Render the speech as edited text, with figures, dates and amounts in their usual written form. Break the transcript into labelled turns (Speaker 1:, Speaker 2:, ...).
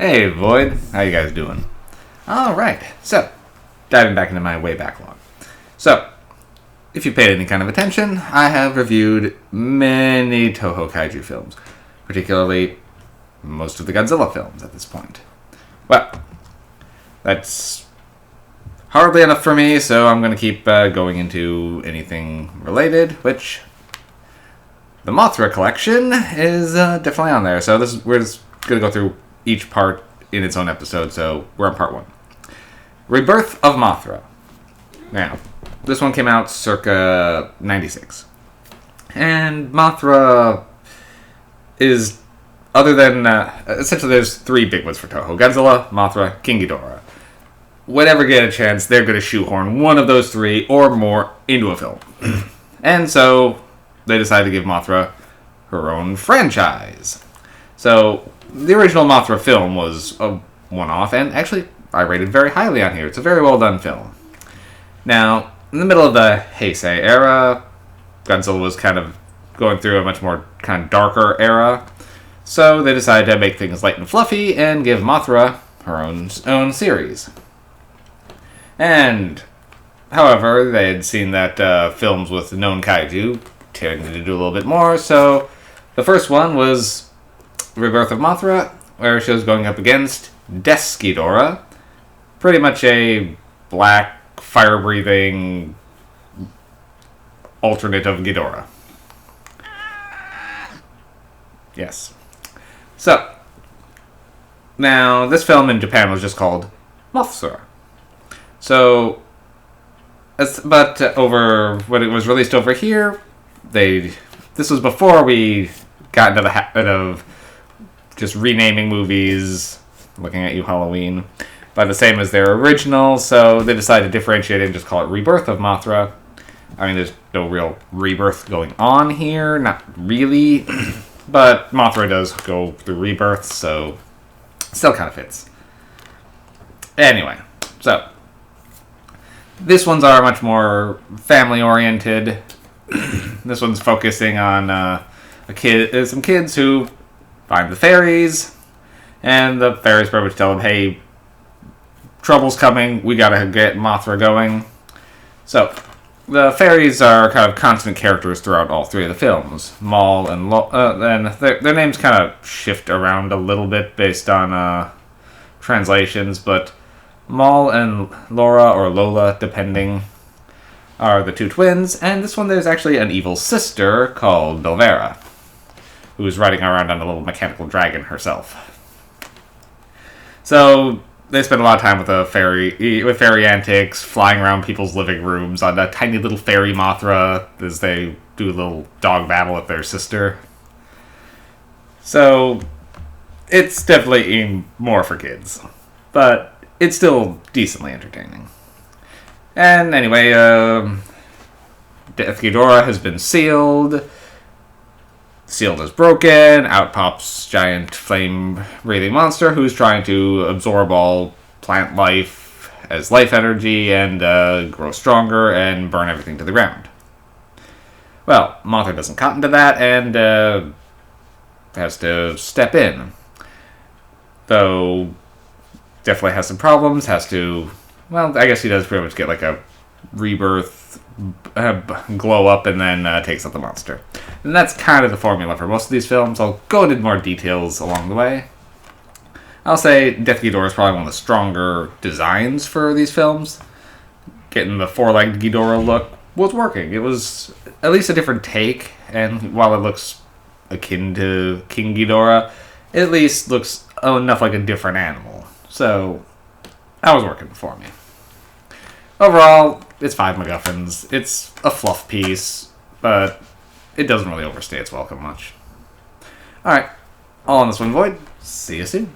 Speaker 1: Hey, Void. How you guys doing? Alright, so, diving back into my way backlog. So, if you paid any kind of attention, I have reviewed many Toho Kaiju films, particularly most of the Godzilla films at this point. Well, that's hardly enough for me, so I'm going to keep going into anything related, which the Mothra collection is definitely on there. So we're just going to go through each part in its own episode, so we're on part 1. Rebirth of Mothra. Now, this one came out circa 96. And Mothra is, other than, essentially there's 3 big ones for Toho. Godzilla, Mothra, King Ghidorah. Whenever get a chance, they're going to shoehorn one of those 3 or more into a film. And so they decided to give Mothra her own franchise. So the original Mothra film was a one-off, and actually I rated very highly on here. It's a very well done film. Now, in the middle of the Heisei era, Godzilla was kind of going through a much more kind of darker era. So they decided to make things light and fluffy and give Mothra her own series. And, however, they had seen that films with known kaiju tended to do a little bit more, so the first one was Rebirth of Mothra, where she was going up against Death Ghidorah, pretty much a black, fire-breathing alternate of Ghidorah. Yes. So, now, this film in Japan was just called Mothra. So, but over, when it was released over here, this was before we got into the habit of just renaming movies, looking at you, Halloween, by the same as their original, so they decided to differentiate it and just call it Rebirth of Mothra. I mean, there's no real rebirth going on here, not really, but Mothra does go through rebirth, so still kind of fits. Anyway, so this ones are much more family-oriented. This one's focusing on some kids who find the fairies, and the fairies pretty much tell them, hey, trouble's coming, we gotta get Mothra going. So, the fairies are kind of constant characters throughout all 3 of the films. Maul and and their names kind of shift around a little bit based on translations, but Maul and Laura, or Lola, depending, are the 2 twins, and this one there's actually an evil sister called Belvera, who's riding around on a little mechanical dragon herself. So they spend a lot of time with fairy antics, flying around people's living rooms on a tiny little fairy Mothra as they do a little dog battle with their sister. So it's definitely aimed more for kids, but it's still decently entertaining. And anyway, Death Ghidorah has been sealed. Sealed is broken. Out pops giant flame-breathing monster who's trying to absorb all plant life as life energy and grow stronger and burn everything to the ground. Well, Mothra doesn't cotton to that and has to step in. Though definitely has some problems, well, I guess he does pretty much get like a rebirth, glow up, and then takes out the monster. And that's kind of the formula for most of these films. I'll go into more details along the way. I'll say Death Ghidorah is probably one of the stronger designs for these films. Getting the 4-legged Ghidorah look was working. It was at least a different take, and while it looks akin to King Ghidorah, it at least looks enough like a different animal. So that was working for me. Overall, it's 5 MacGuffins. It's a fluff piece, but it doesn't really overstay its welcome much. Alright, all on this one, Void. See you soon.